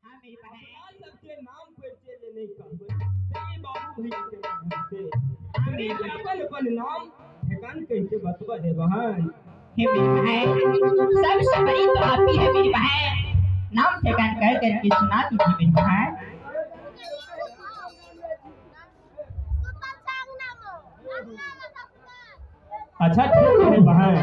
हाँ मेरी बहन। सबके नाम परिचय लेने का तेरी बाबू भैया के नाम से तेरी अपन अपन नाम ठिकान कैसे बतवा है बहन। हे मेरी बहन, सबसे बड़ी तो आप ही है मेरी बहन। नाम ठिकान कह करके सुना दीजिए मेरी बहन। अच्छा ठीक है बहन।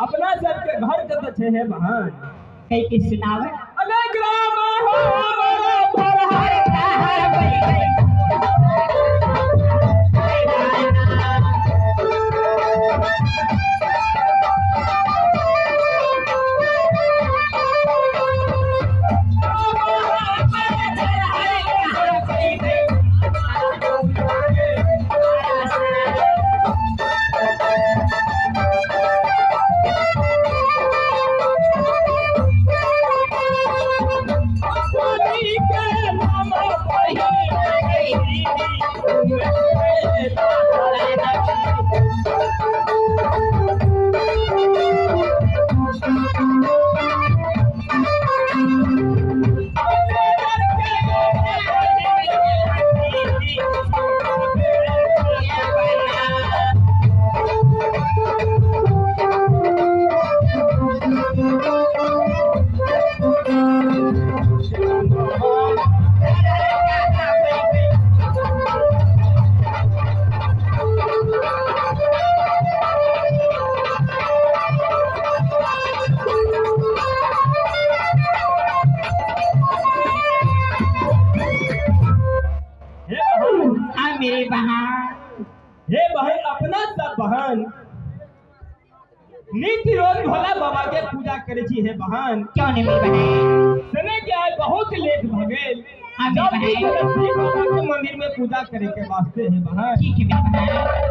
अपना सबके घर के तो है बहन कई के सुनावे। अबे ग्राम हो हमारा भरहर मेरे बहन। हे बहन अपना सब बहन नित्य रोज भोला बाबा के पूजा करे छी हे बहन। क्यों नहीं मेरी बहन? समय के आज बहुत लेट भ गेल। हाँ मेरी बहन। बाबा के मंदिर में पूजा करे के वास्ते हे बहन। ठीक है मेरी बहन।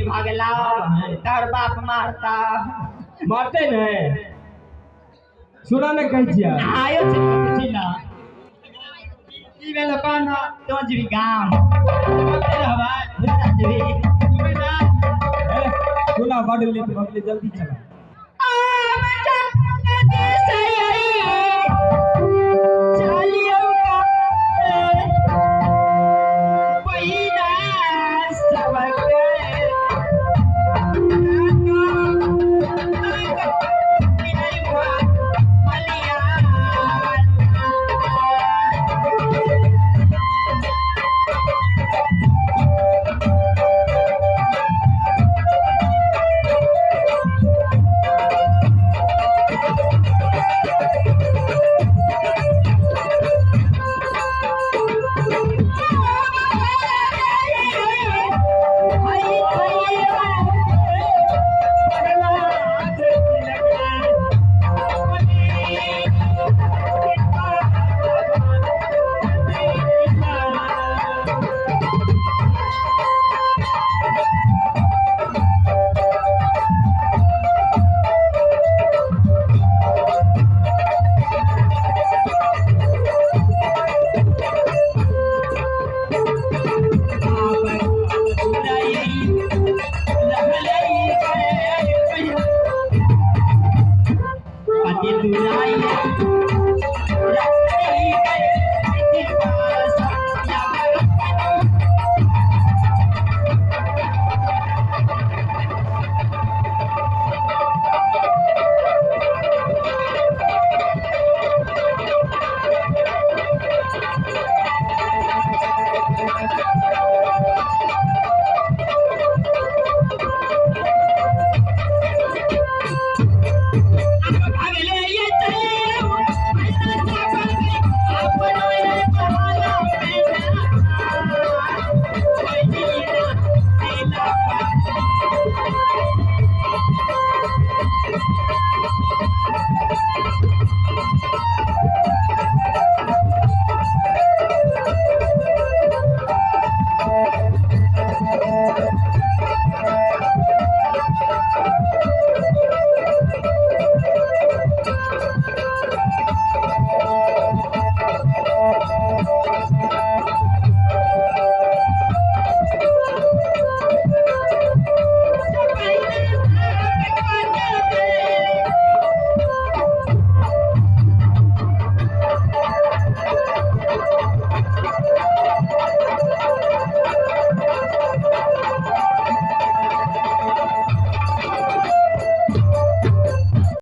ही भागला तार बाप मारता मारते नहीं सुना न कह दिया आयो चिल्ला ई में लोकन तो जीवी गांव हवा बुझता जीवी सुना बड़ लेट भगले जल्दी चला Hãy subscribe cho kênh Ghiền Mì Gõ để không bỏ lỡ